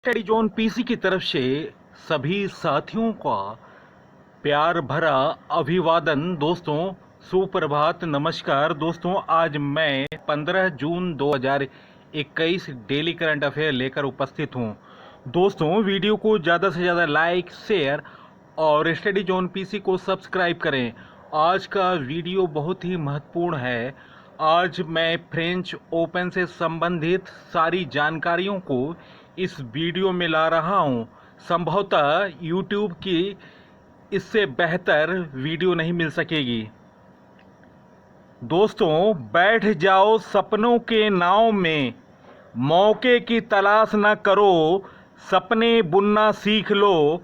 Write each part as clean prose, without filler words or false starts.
Study zone PC की तरफ से सभी साथियों का प्यार भरा अभिवादन। दोस्तों सुप्रभात, नमस्कार। दोस्तों आज मैं 15 जून 2021 डेली करंट अफेयर लेकर उपस्थित हूं। दोस्तों वीडियो को ज़्यादा से ज़्यादा लाइक, शेयर और स्टडी जोन पीसी को सब्सक्राइब करें। आज का वीडियो बहुत ही महत्वपूर्ण है। आज मैं फ्रेंच ओपन से संबंधित सारी जानकारियों को इस वीडियो में ला रहा हूं। संभवतः यूट्यूब की इससे बेहतर वीडियो नहीं मिल सकेगी। दोस्तों बैठ जाओ सपनों के नाव में, मौके की तलाश न करो, सपने बुनना सीख लो,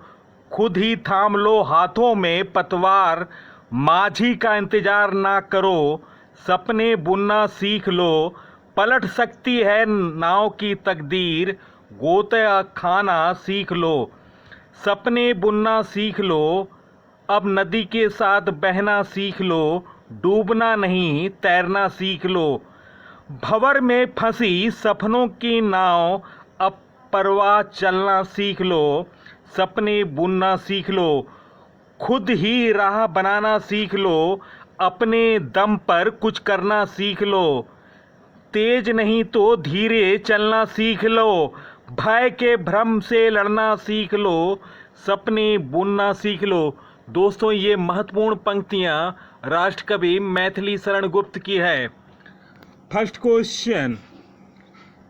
खुद ही थाम लो हाथों में पतवार, माझी का इंतजार ना करो, सपने बुनना सीख लो, पलट सकती है नाव की तकदीर, गोता खाना सीख लो, सपने बुनना सीख लो, अब नदी के साथ बहना सीख लो, डूबना नहीं तैरना सीख लो, भंवर में फंसी सपनों की नाव, अब परवाह चलना सीख लो, सपने बुनना सीख लो, खुद ही राह बनाना सीख लो, अपने दम पर कुछ करना सीख लो, तेज नहीं तो धीरे चलना सीख लो, भय के भ्रम से लड़ना सीख लो, सपने बुनना सीख लो। दोस्तों ये महत्वपूर्ण पंक्तियां राष्ट्रकवि मैथिली शरण गुप्त की है। फर्स्ट क्वेश्चन,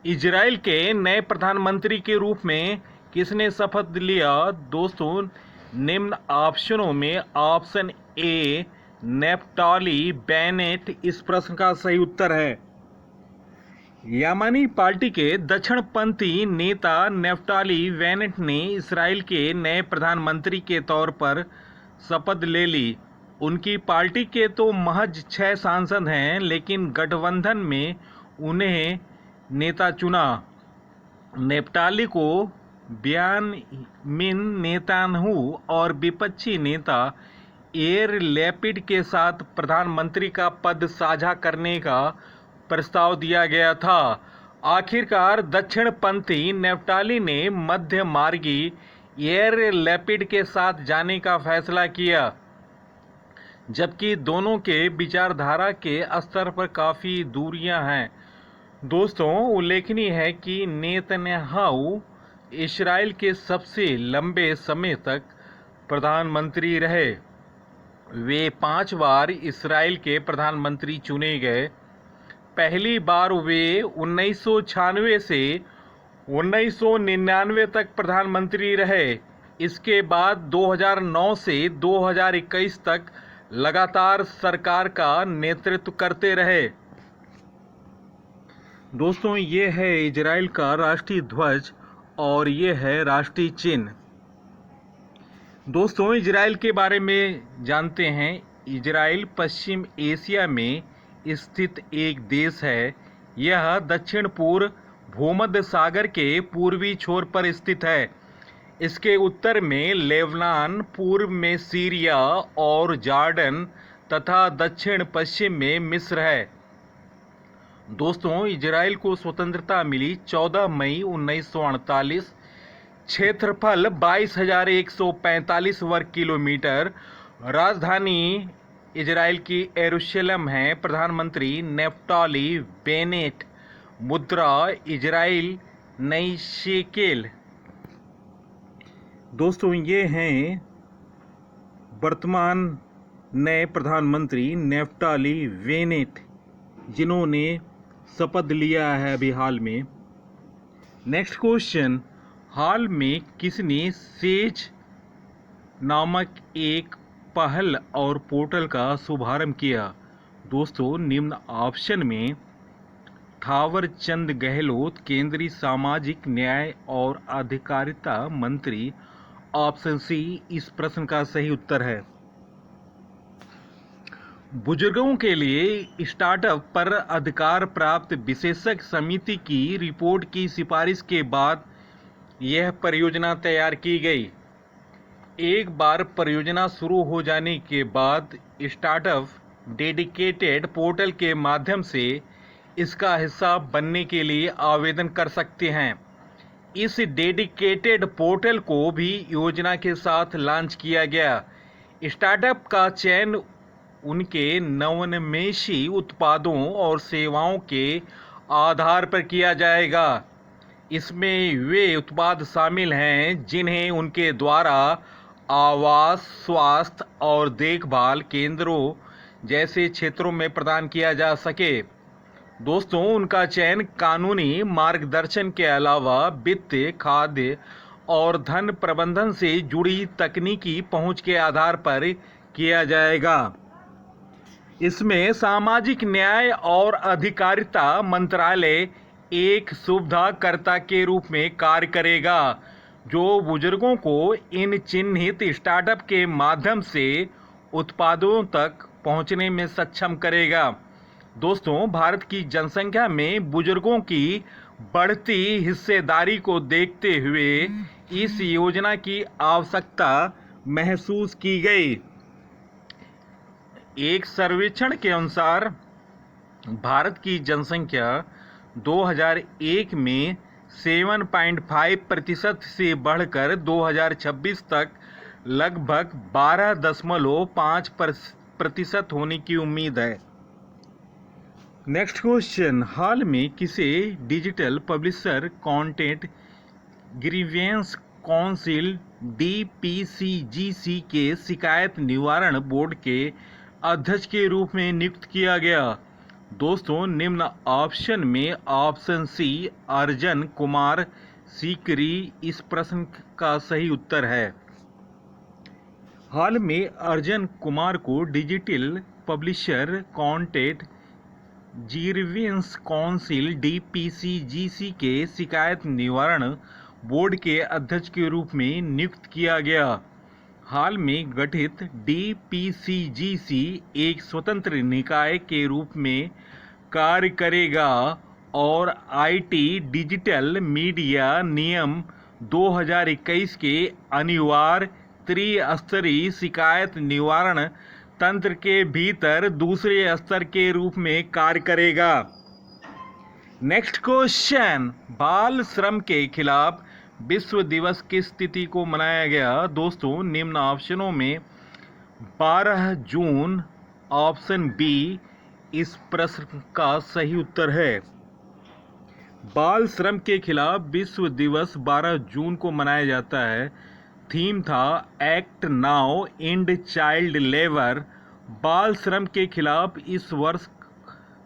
इजराइल के नए प्रधानमंत्री के रूप में किसने शपथ लिया? दोस्तों निम्न ऑप्शनों में ऑप्शन ए नेफ्टाली बेनेट इस प्रश्न का सही उत्तर है। यामानी पार्टी के दक्षिणपंथी नेता नेफ्टाली बेनेट ने इजराइल के नए प्रधानमंत्री के तौर पर शपथ ले ली। उनकी पार्टी के तो महज 6 सांसद हैं, लेकिन गठबंधन में उन्हें नेता चुना। नेफ्टाली को बेंयामिन नेतन्याहू और विपक्षी नेता याइर लैपिड के साथ प्रधानमंत्री का पद साझा करने का प्रस्ताव दिया गया था। आखिरकार दक्षिणपंथी नेफ्टाली ने मध्य मार्गी याइर लैपिड के साथ जाने का फैसला किया, जबकि दोनों के विचारधारा के स्तर पर काफ़ी दूरियां हैं। दोस्तों उल्लेखनीय है कि नेतन्याहू इस्राएल के सबसे लंबे समय तक प्रधानमंत्री रहे। वे 5 बार इस्राएल के प्रधानमंत्री चुने गए। पहली बार वे 1996 से 1999 तक प्रधानमंत्री रहे। इसके बाद 2009 से 2021 तक लगातार सरकार का नेतृत्व करते रहे। दोस्तों ये है इजराइल का राष्ट्रीय ध्वज और ये है राष्ट्रीय चिन्ह। दोस्तों इजराइल के बारे में जानते हैं। इजराइल पश्चिम एशिया में स्थित एक देश है। यह दक्षिण पूर्व भूमध्य सागर के पूर्वी छोर पर स्थित है। इसके उत्तर में लेबनान, पूर्व में सीरिया और जॉर्डन तथा दक्षिण पश्चिम में मिस्र है। दोस्तों इजराइल को स्वतंत्रता मिली 14 मई 1948। क्षेत्रफल 22,145 वर्ग किलोमीटर। राजधानी इजराइल की यरूशलेम है। प्रधानमंत्री नेफ्टाली बेनेट। मुद्रा इजराइल नई शेकेल। दोस्तों ये हैं वर्तमान नए प्रधानमंत्री नेफ्टाली बेनेट, जिन्होंने शपथ लिया है अभी हाल में। नेक्स्ट क्वेश्चन, हाल में किसने सेज नामक एक पहल और पोर्टल का शुभारंभ किया? दोस्तों निम्न ऑप्शन में थावर चंद गहलोत, केंद्रीय सामाजिक न्याय और अधिकारिता मंत्री। ऑप्शन सी इस प्रश्न का सही उत्तर है। बुजुर्गों के लिए स्टार्टअप पर अधिकार प्राप्त विशेषज्ञ समिति की रिपोर्ट की सिफारिश के बाद यह परियोजना तैयार की गई। एक बार परियोजना शुरू हो जाने के बाद स्टार्टअप डेडिकेटेड पोर्टल के माध्यम से इसका हिस्सा बनने के लिए आवेदन कर सकते हैं। इस डेडिकेटेड पोर्टल को भी योजना के साथ लॉन्च किया गया। स्टार्टअप का चयन उनके नवोन्मेषी उत्पादों और सेवाओं के आधार पर किया जाएगा। इसमें वे उत्पाद शामिल हैं जिन्हें उनके द्वारा आवास, स्वास्थ्य और देखभाल केंद्रों जैसे क्षेत्रों में प्रदान किया जा सके। दोस्तों, उनका चयन कानूनी मार्गदर्शन के अलावा वित्त, खाद्य और धन प्रबंधन से जुड़ी तकनीकी पहुंच के आधार पर किया जाएगा। इसमें सामाजिक न्याय और अधिकारिता मंत्रालय एक सुविधाकर्ता के रूप में कार्य करेगा, जो बुजुर्गों को इन चिन्हित स्टार्टअप के माध्यम से उत्पादों तक पहुंचने में सक्षम करेगा। दोस्तों, भारत की जनसंख्या में बुजुर्गों की बढ़ती हिस्सेदारी को देखते हुए इस योजना की आवश्यकता महसूस की गई। एक सर्वेक्षण के अनुसार भारत की जनसंख्या 2001 में 7.5% से बढ़कर 2026 तक लगभग 12.5% होने की उम्मीद है। नेक्स्ट क्वेश्चन, हाल में किसे digital publisher content grievance council DPCGC के शिकायत निवारण बोर्ड के अध्यक्ष के रूप में नियुक्त किया गया? दोस्तों, निम्न ऑप्शन में ऑप्शन सी अर्जन कुमार सीकरी इस प्रश्न का सही उत्तर है। हाल में अर्जन कुमार को digital publisher content grievance council DPCGC के शिकायत निवारण बोर्ड के अध्यक्ष के रूप में नियुक्त किया गया। हाल में गठित DPCGC एक स्वतंत्र निकाय के रूप में कार्य करेगा और IT डिजिटल मीडिया नियम 2021 के अनिवार्य त्रिस्तरीय शिकायत निवारण तंत्र के भीतर दूसरे स्तर के रूप में कार्य करेगा। नेक्स्ट क्वेश्चन, बाल श्रम के खिलाफ विश्व दिवस किस तिथि को मनाया गया? दोस्तों, निम्न ऑप्शनों में 12 जून ऑप्शन बी इस प्रश्न का सही उत्तर है। बाल श्रम के खिलाफ विश्व दिवस 12 जून को मनाया जाता है। थीम था act now and child labour. बाल श्रम के खिलाफ इस वर्ष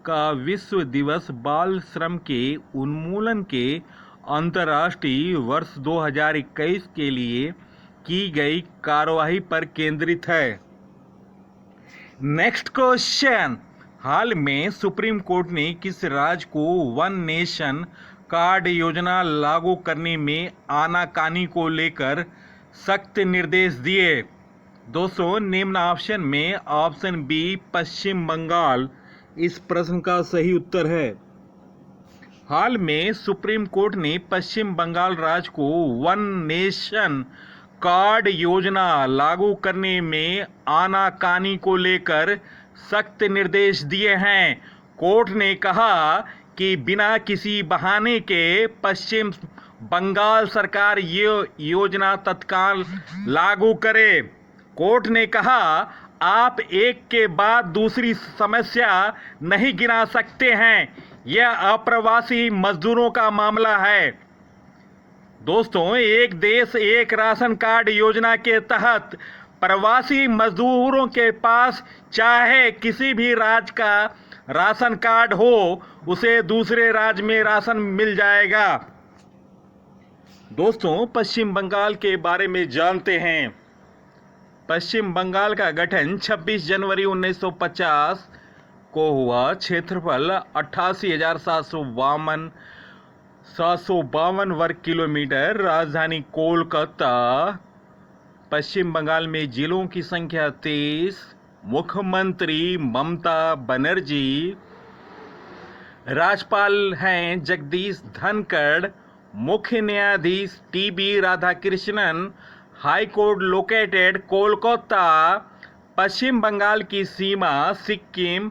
का विश्व दिवस बाल श्रम के उन्मूलन के अंतर्राष्ट्रीय वर्ष 2021 के लिए की गई कार्यवाही पर केंद्रित है। नेक्स्ट क्वेश्चन, हाल में सुप्रीम कोर्ट ने किस राज्य को वन नेशन कार्ड योजना लागू करने में आनाकानी को लेकर सख्त निर्देश दिए? दोस्तों, निम्न ऑप्शन में ऑप्शन बी पश्चिम बंगाल इस प्रश्न का सही उत्तर है। हाल में सुप्रीम कोर्ट ने पश्चिम बंगाल राज्य को वन नेशन कार्ड योजना लागू करने में आनाकानी को लेकर सख्त निर्देश दिए हैं। कोर्ट ने कहा कि बिना किसी बहाने के पश्चिम बंगाल सरकार ये योजना तत्काल लागू करे। कोर्ट ने कहा, आप एक के बाद दूसरी समस्या नहीं गिना सकते हैं, यह अप्रवासी मजदूरों का मामला है। दोस्तों, एक देश एक राशन कार्ड योजना के तहत प्रवासी मजदूरों के पास चाहे किसी भी राज्य का राशन कार्ड हो, उसे दूसरे राज्य में राशन मिल जाएगा। दोस्तों, पश्चिम बंगाल के बारे में जानते हैं। पश्चिम बंगाल का गठन 26 जनवरी 1950 को हुआ। क्षेत्रफल 88,752 वर्ग किलोमीटर। राजधानी कोलकाता। पश्चिम बंगाल में जिलों की संख्या 23। मुख्यमंत्री ममता बनर्जी। राज्यपाल हैं जगदीश धनखड़। मुख्य न्यायाधीश TB Radhakrishnan. High court located Kolkata. Paschim Bangal की सीमा सिक्किम,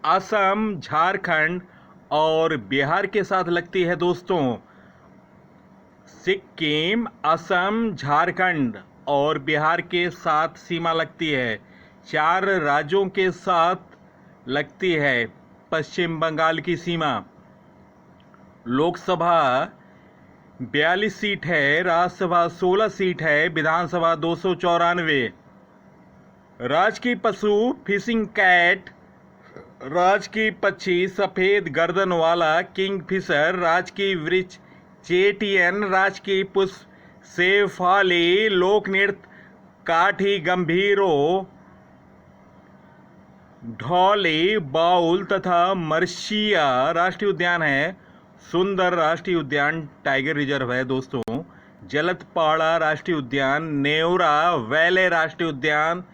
असम, झारखंड और बिहार के साथ लगती है। दोस्तों, सिक्किम, असम, झारखंड और बिहार के साथ सीमा लगती है। 4 राज्यों के साथ लगती है पश्चिम बंगाल की सीमा। लोकसभा 42 सीट है, राज्यसभा 16 सीट है, विधानसभा 294। राज्य की पशु फिशिंग कैट, राज्य की पक्षी सफेद गर्दन वाला किंगफिशर, राज्य की वृक्ष चेटियन, राज्य की पुष्प शेफाली, लोक नृत्य काठी गंभीरो, ढोली, बाउल तथा मर्सिया। राष्ट्रीय उद्यान है सुंदर राष्ट्रीय उद्यान टाइगर रिजर्व है दोस्तों। जलतपाड़ा राष्ट्रीय उद्यान, नेवरा वैले राष्ट्रीय उद्यान,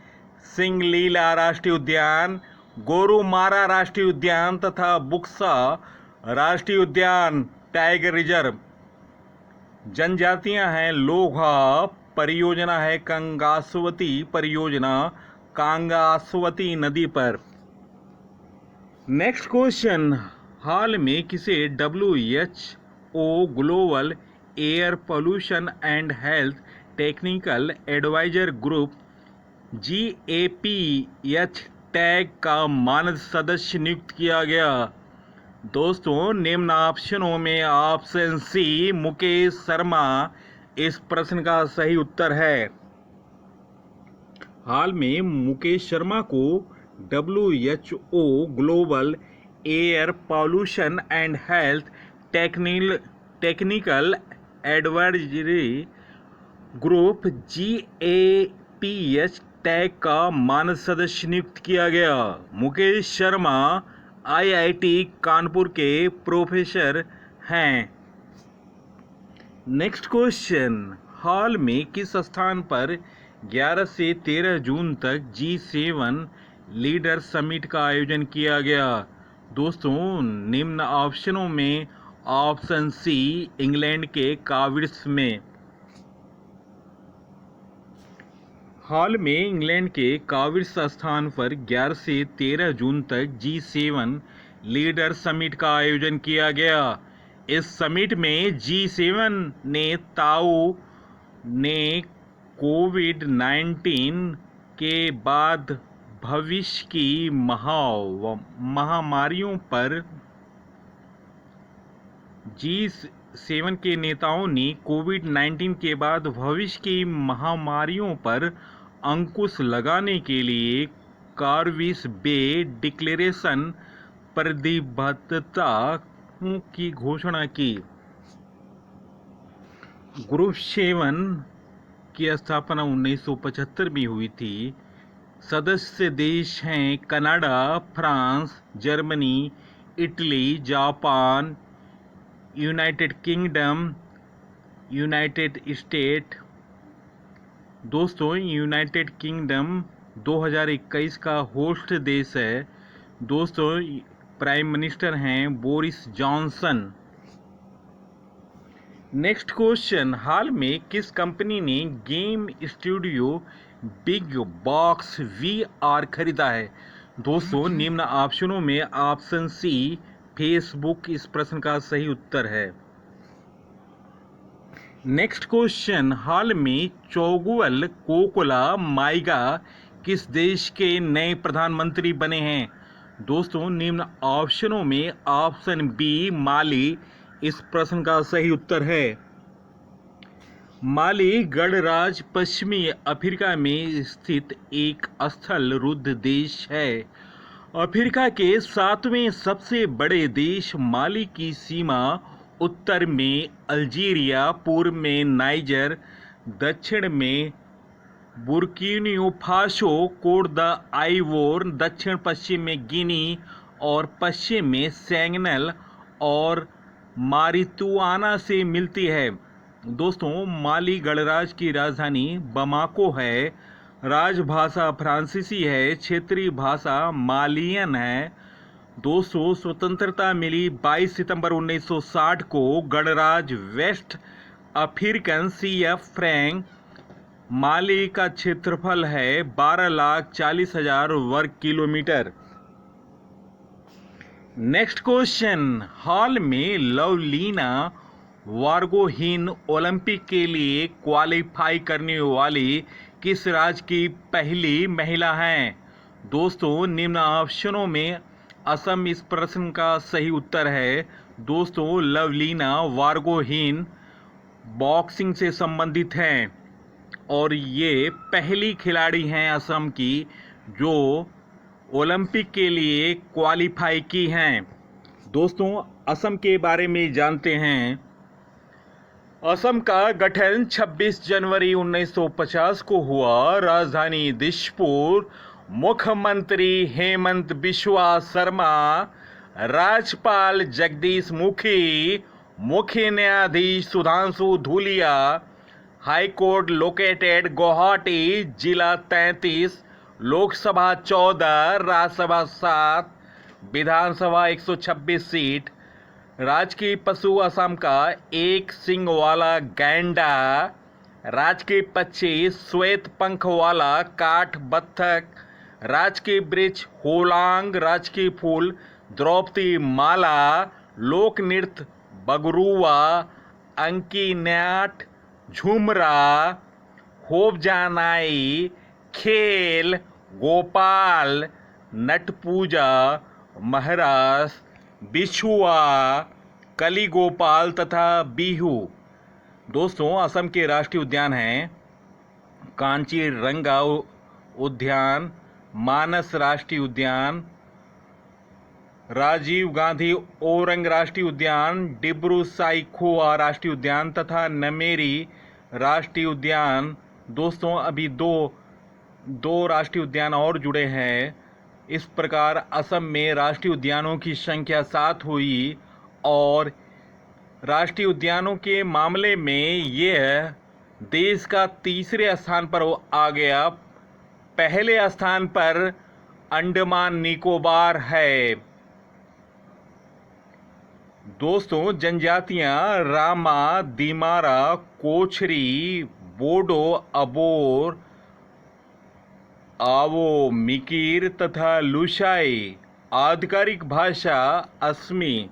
सिंगलीला राष्ट्रीय उद्यान, गोरुमारा राष्ट्रीय उद्यान तथा बुक्सा राष्ट्रीय उद्यान टाइगर रिजर्व। जनजातियां हैं लोहा, परियोजना है कंगास्वती परियोजना, कांगास्वती नदी पर। नेक्स्ट क्वेश्चन, हाल में किसे WHO global air pollution and health technical advisor group GAPH tag का मानद सदस्य नियुक्त किया गया? दोस्तों निम्न ऑप्शनों में ऑप्शन सी मुकेश शर्मा इस प्रश्न का सही उत्तर है। हाल में मुकेश शर्मा को WHO global air pollution and health technical advisory group GAPH tag का मानद सदस्य नियुक्त किया गया। मुकेश शर्मा IIT कानपुर के प्रोफेसर हैं। नेक्स्ट क्वेश्चन, हाल में किस स्थान पर 11 से 13 जून तक G7 लीडर समिट का आयोजन किया गया? दोस्तों निम्न ऑप्शनों में ऑप्शन सी इंग्लैंड के कार्डिफ में। हाल में इंग्लैंड के कार्डिफ स्थान पर 11 से 13 जून तक G7 लीडर समिट का आयोजन किया गया। इस समिट में G7 ने कोविड-19 के बाद भविष्य की महामारियों पर G7 के नेताओं ने कोविड-19 के बाद भविष्य की महामारियों पर अंकुश लगाने के लिए कार्डिफ बे डिक्लेरेशन प्रतिबद्धता की घोषणा की। ग्रुप 7 की स्थापना 1975 में हुई थी। सदस्य देश हैं Canada, France, Germany, Italy, Japan, United kingdom, United state. दोस्तों यूनाइटेड किंगडम 2021 का होस्ट देश है। दोस्तों प्राइम मिनिस्टर हैं बोरिस जॉनसन। नेक्स्ट क्वेश्चन, हाल में किस कंपनी ने game studio big box VR खरीदा है? दोस्तों निम्न ऑप्शनों में ऑप्शन सी फेसबुक इस प्रश्न का सही उत्तर है। नेक्स्ट क्वेश्चन, हाल में चौगुल कोकोला माइगा किस देश के नए प्रधानमंत्री बने हैं? दोस्तों निम्न ऑप्शनों में ऑप्शन बी माली इस प्रश्न का सही उत्तर है। माली गणराज्य पश्चिमी अफ्रीका में स्थित एक स्थल रुद्ध देश है। अफ्रीका के 7वें सबसे बड़े देश माली की सीमा उत्तर में अल्जीरिया, पूर्व में नाइजर, दक्षिण में बुर्किना फासो, कोट द आइवोर, दक्षिण पश्चिम में गिनी और पश्चिम में सेनेगल और मारितुआना से मिलती है। दोस्तों माली गणराज्य की राजधानी बमाको है। राजभाषा फ्रांसीसी है। क्षेत्रीय भाषा मालियन है। दोस्तों स्वतंत्रता मिली 22 सितंबर 1960 को। गणराज्य वेस्ट अफ्रीकन CF फ्रैंक। माली का क्षेत्रफल है 12,40,000 वर्ग किलोमीटर। नेक्स्ट क्वेश्चन, हाल में लवलीना वार्गोहीन ओलंपिक के लिए क्वालिफाई करने वाली किस राज्य की पहली महिला हैं? दोस्तों, निम्न ऑप्शनों में असम इस प्रश्न का सही उत्तर है। दोस्तों, लवलीना वार्गोहीन बॉक्सिंग से संबंधित हैं और ये पहली खिलाड़ी हैं असम की जो ओलंपिक के लिए क्वालिफाई की हैं। दोस्तों, असम के बारे में जानते हैं। असम का गठन 26 जनवरी 1950 को हुआ। राजधानी दिसपुर। मुख्यमंत्री हेमंत बिस्वा शर्मा। राज्यपाल जगदीश मुखी। मुख्य न्यायाधीश Sudhanshu Dhulia. High court located Guwahati. जिला 33। लोकसभा 14। राज्यसभा 7। विधानसभा 126 सीट। राजकीय पशु असम का एक सींग वाला गैंडा। राजकीय पक्षी श्वेत पंख वाला काठ बत्तख। राजकीय वृक्ष होलांग। राजकीय फूल द्रौपदी माला। लोक नृत्य बगरुआ। अंकीन्याट झुमरा। होबजानाई। खेल गोपाल। नट पूजा महाराष्ट्र। बिछुआ कली गोपाल तथा बिहू। दोस्तों, असम के राष्ट्रीय उद्यान हैं कांचीरंगा उद्यान, मानस राष्ट्रीय उद्यान, राजीव गांधी ओरंग राष्ट्रीय उद्यान, डिब्रू साइखोवा राष्ट्रीय उद्यान तथा नमेरी राष्ट्रीय उद्यान। दोस्तों, अभी दो राष्ट्रीय उद्यान और जुड़े हैं। इस प्रकार असम में राष्ट्रीय उद्यानों की संख्या 7 हुई और राष्ट्रीय उद्यानों के मामले में यह देश का तीसरे स्थान पर आ गया। पहले स्थान पर अंडमान निकोबार है। दोस्तों, जनजातियां रामा, दिमारा, कोछरी, बोडो, अबोर, आवो, मिकीर तथा लुशाई। आधिकारिक भाषा Asami.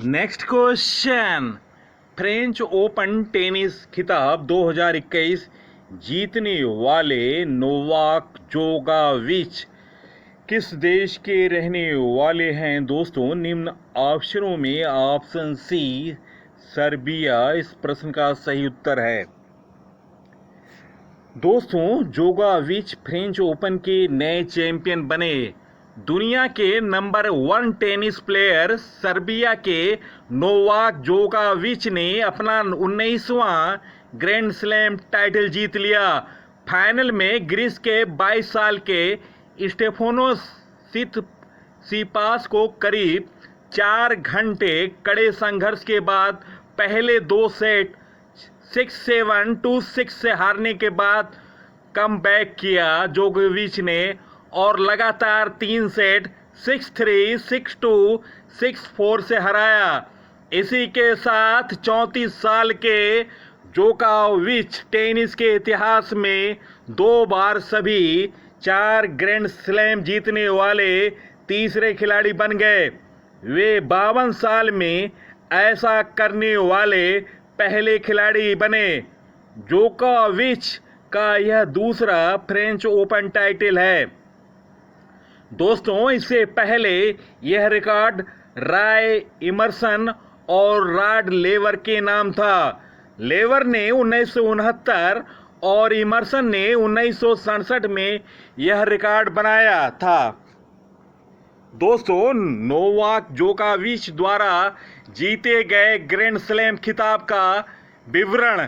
Next question. French Open tennis खिताब 2021 जीतने वाले नोवाक जोकोविच किस देश के रहने वाले हैं? दोस्तों, निम्न ऑप्शनों में ऑप्शन सी सर्बिया इस प्रश्न का सही उत्तर है। दोस्तों, जोकोविच फ्रेंच ओपन के नए चैंपियन बने। दुनिया के नंबर 1 टेनिस प्लेयर सर्बिया के नोवाक जोकोविच ने अपना 19वां ग्रैंड स्लैम टाइटल जीत लिया। फाइनल में ग्रीस के 22 साल के स्टेफानोस सितसिपास को करीब 4 घंटे कड़े संघर्ष के बाद पहले 2 सेट 6-7, 2-6 से हारने के बाद कमबैक किया जोकोविच ने और लगातार 3 सेट 6-3, 6-2, 6-4 से हराया। इसी के साथ 34 साल के जोकोविच टेनिस के इतिहास में 2 बार सभी 4 ग्रैंड स्लैम जीतने वाले तीसरे खिलाड़ी बन गए। वे 52 साल में ऐसा करने वाले पहले खिलाड़ी बने। जोकोविच का यह दूसरा फ्रेंच ओपन टाइटल है। दोस्तों, इससे पहले यह रिकॉर्ड राय इमर्सन और रॉड लेवर के नाम था। लेवर ने 1969 और इमर्सन ने 1967 में यह रिकॉर्ड बनाया था। दोस्तों, नोवाक जोकोविच द्वारा जीते गए ग्रैंड स्लैम खिताब का विवरण।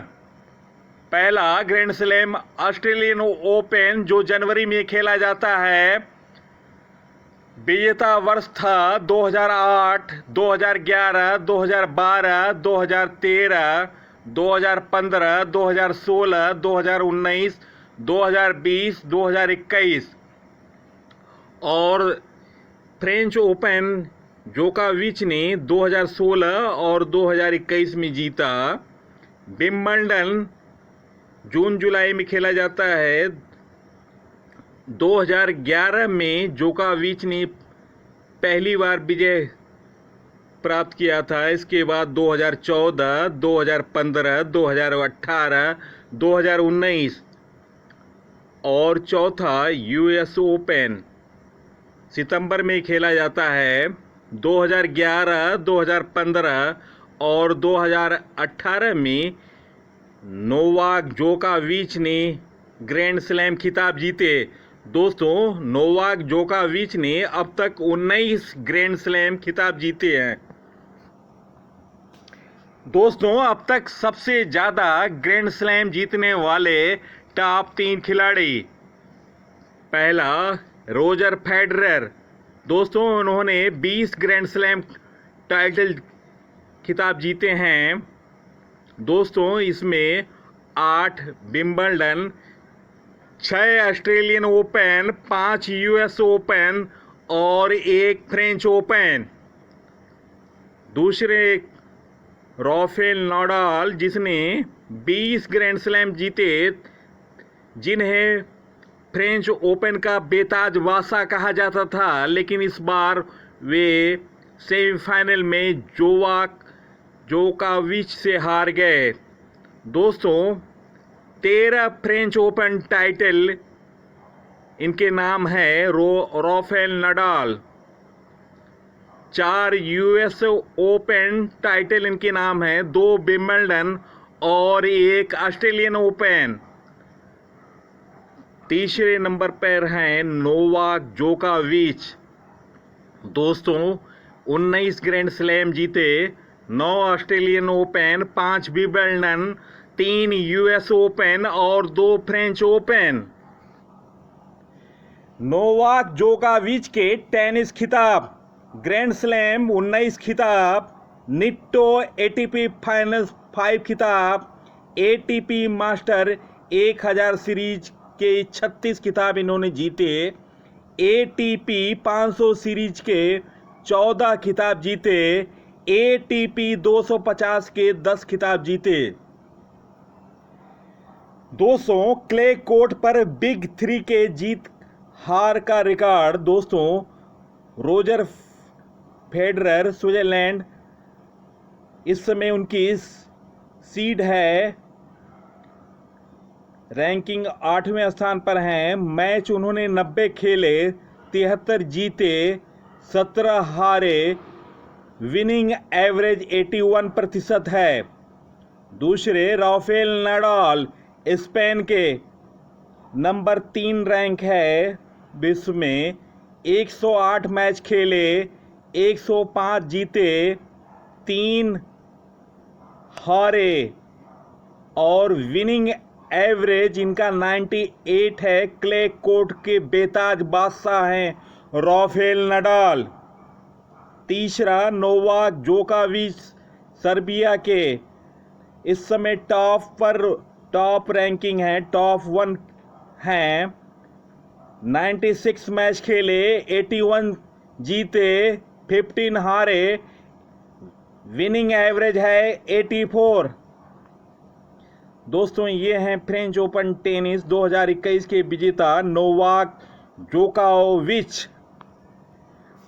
पहला ग्रैंड स्लैम ऑस्ट्रेलियन ओपन जो जनवरी में खेला जाता है। विजेता वर्ष था 2008, 2011, 2012, 2013, 2015, 2016, 2019, 2020, 2021 और फ्रेंच ओपन जोकोविच ने 2016 और 2021 में जीता। विंबलडन जून जुलाई में खेला जाता है। 2011 में जोकोविच ने पहली बार विजय प्राप्त किया था। इसके बाद 2014, 2015, 2018, 2019 और चौथा यूएस ओपन सितंबर में खेला जाता है। 2011, 2015 और 2018 में नोवाक जोकोविच ने ग्रैंड स्लैम खिताब जीते। दोस्तों, नोवाक जोकोविच ने अब तक 19 ग्रैंड स्लैम खिताब जीते हैं। दोस्तों, अब तक सबसे ज़्यादा ग्रैंड स्लैम जीतने वाले टॉप 3 खिलाड़ी, पहला रोजर फेडरर। दोस्तों, उन्होंने 20 ग्रैंड स्लैम टाइटल खिताब जीते हैं। दोस्तों, इसमें 8 Wimbledon, 6 Australian open, 5 US open और 1 फ्रेंच ओपन। दूसरे राफेल नाडाल, जिसने 20 ग्रैंड स्लैम जीते, जिन्हें फ्रेंच ओपन का बेताज बादशाह कहा जाता था, लेकिन इस बार वे सेमीफाइनल में जोकोविच से हार गए। दोस्तों, 13 फ्रेंच ओपन टाइटल इनके नाम है Rafale Nadal. 4 US open title इनके नाम है, 2 विंबलडन और 1 ऑस्ट्रेलियन ओपन। तीसरे नंबर पर हैं नोवाक जोकोविच। दोस्तों, 19 ग्रैंड स्लैम जीते, 9 Australian open, 5 Wimbledon, 3 US open और 2 फ्रेंच ओपन। नोवाक जोकोविच के टेनिस खिताब, ग्रैंड स्लैम 19 खिताब, निट्टो एटीपी फाइनल 5 खिताब, एटीपी मास्टर 1000 सीरीज के 36 खिताब इन्होंने जीते, एटीपी 500 सीरीज के 14 खिताब जीते, एटीपी 250 के 10 खिताब जीते। दोस्तों, क्ले कोर्ट पर बिग 3 के जीत हार का रिकॉर्ड, दोस्तों, रोजर फेडरर स्विट्जरलैंड, इस समय उनकी सीड है, रैंकिंग 8वें स्थान पर हैं। मैच उन्होंने 90 खेले, 73 जीते, 17 हारे, विनिंग एवरेज 81% है। दूसरे राफेल नाडाल स्पेन के नंबर 3 रैंक है विश्व में, 108 मैच खेले, 105 जीते, 3 हारे और विनिंग एवरेज इनका 98 है। क्ले कोर्ट के बेताज बादशाह हैं राफेल नाडाल। तीसरा नोवाक जोकोविच सर्बिया के, इस समय टॉप रैंकिंग है, टॉप 1 हैं, 96 मैच खेले, 81 जीते, 15 हारे, विनिंग एवरेज है 84। दोस्तों, ये हैं फ्रेंच ओपन टेनिस 2021 के विजेता नोवाक जोकोविच।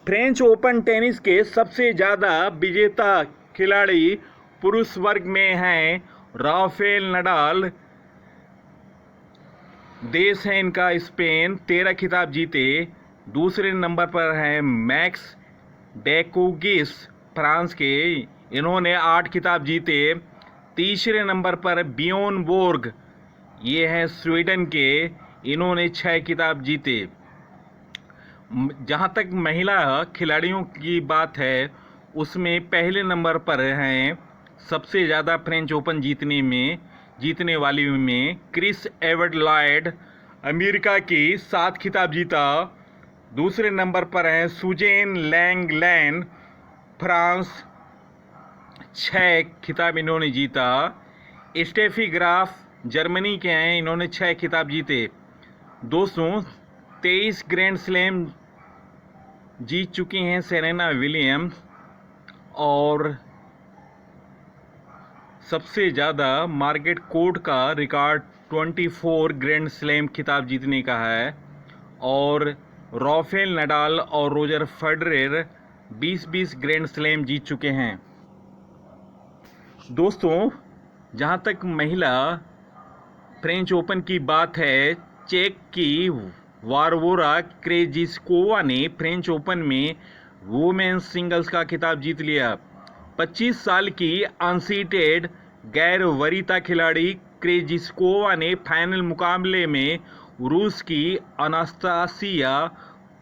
फ्रेंच ओपन टेनिस के सबसे ज़्यादा विजेता खिलाड़ी पुरुष वर्ग में हैं राफेल नाडाल, देश है इनका स्पेन, 13 खिताब जीते। दूसरे नंबर पर हैं मैक्स डेकोगिस फ्रांस के, इन्होंने 8 खिताब जीते। तीसरे नंबर पर बियोन बोर्ग, ये हैं स्वीडन के, इन्होंने 6 खिताब जीते। जहाँ तक महिला खिलाड़ियों की बात है, उसमें पहले नंबर पर हैं सबसे ज़्यादा फ्रेंच ओपन जीतने वाली में क्रिस एवर्ट लॉयड, अमेरिका की, 7 खिताब जीता। दूसरे नंबर पर हैं सुजेन लैंगलैंड, फ्रांस, 6 खिताब इन्होंने जीता। स्टेफी ग्राफ जर्मनी के हैं, इन्होंने 6 खिताब जीते। दोस्तों, 23 ग्रैंड स्लैम जीत चुकी हैं सेरेना विलियम्स और सबसे ज़्यादा मार्गारेट कोर्ट का रिकॉर्ड 24 ग्रैंड स्लैम खिताब जीतने का है और राफेल नाडाल और रोजर फेडरर 20-20 ग्रैंड स्लैम जीत चुके हैं। दोस्तों, जहां तक महिला फ्रेंच ओपन की बात है, चेक की वारवोरा क्रेजिस्कोवा ने फ्रेंच ओपन में वुमेन्स सिंगल्स का खिताब जीत लिया। 25 साल की अनसीटेड गैर वरीयता खिलाड़ी क्रेजिस्कोवा ने फाइनल मुकाबले में रूस की अनास्तासिया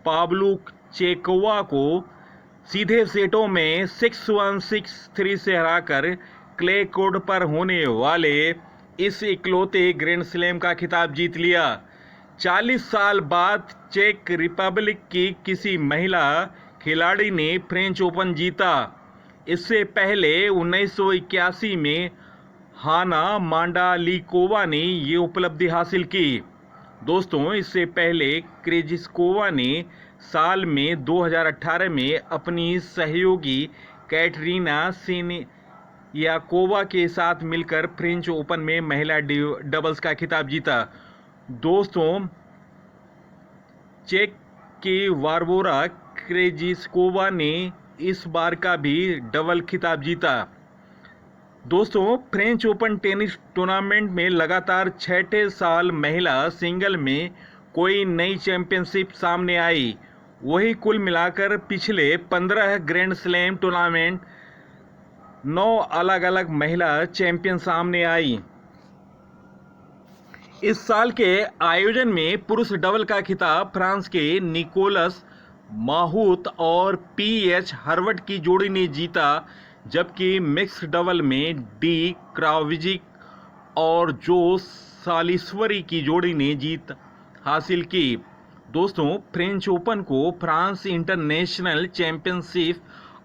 पाव्लुचेकोवा को सीधे सेटों में 6-1, 6-3 से हराकर क्ले कोर्ट पर होने वाले इस इकलौते ग्रैंड स्लैम का खिताब जीत लिया। 40 साल बाद चेक रिपब्लिक की किसी महिला खिलाड़ी ने फ्रेंच ओपन जीता। इससे पहले 1981 में हाना मांडालिकोवा ने ये उपलब्धि हासिल की। दोस्तों, इससे पहले क्रेजिस्कोवा ने साल में 2018 में अपनी सहयोगी कैटरीना सिनियाकोवा के साथ मिलकर फ्रेंच ओपन में महिला डबल्स का खिताब जीता। दोस्तों, चेक की वारवोरा क्रेजिस्कोवा ने इस बार का भी डबल खिताब जीता। दोस्तों, फ्रेंच ओपन टेनिस टूर्नामेंट में लगातार छठे साल महिला सिंगल में कोई नई चैंपियनशिप सामने आई। वही कुल मिलाकर पिछले 15 ग्रैंड स्लैम टूर्नामेंट 9 अलग अलग महिला चैंपियन सामने आई। इस साल के आयोजन में पुरुष डबल का खिताब फ्रांस के निकोलस माहूत और पीएच हर्वट की जोड़ी ने जीता, जबकि मिक्स डबल में डी क्राविजिक और जो सालिसवरी की जोड़ी ने जीत हासिल की। दोस्तों, फ्रेंच ओपन को France international championship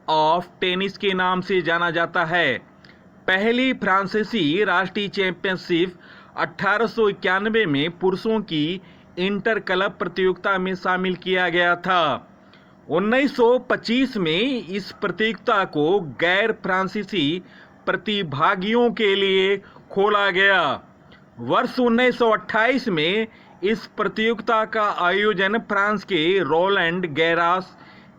of tennis के नाम से जाना जाता है। पहली फ्रांसीसी राष्ट्रीय चैंपियनशिप 1891 में पुरुषों की इंटर क्लब प्रतियोगिता में शामिल किया गया था। 1925 में इस प्रतियोगिता को गैर फ्रांसीसी प्रतिभागियों के लिए खोला गया। वर्ष 1928 में इस प्रतियोगिता का आयोजन फ्रांस के रोलैंड गैरास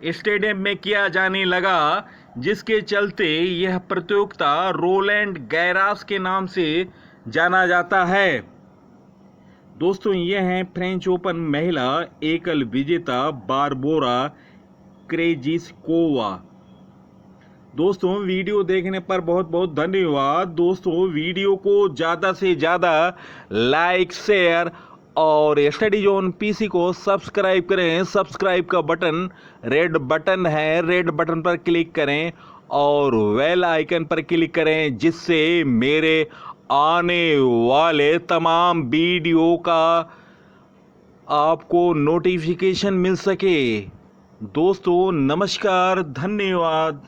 स्टेडियम में किया जाने लगा, जिसके चलते यह प्रतियोगिता रोलैंड गैरास के नाम से जाना जाता है। दोस्तों, ये हैं फ्रेंच ओपन महिला एकल विजेता बारबोरा क्रेजिस्कोवा। दोस्तों, वीडियो देखने पर बहुत बहुत धन्यवाद। दोस्तों, वीडियो को ज़्यादा से ज़्यादा लाइक, शेयर और स्टडी जोन पीसी को सब्सक्राइब करें। सब्सक्राइब का बटन रेड बटन है, रेड बटन पर क्लिक करें और बेल आइकन पर क्लिक करें, जिससे मेरे आने वाले तमाम वीडियो का आपको नोटिफिकेशन मिल सके। दोस्तों, नमस्कार, धन्यवाद।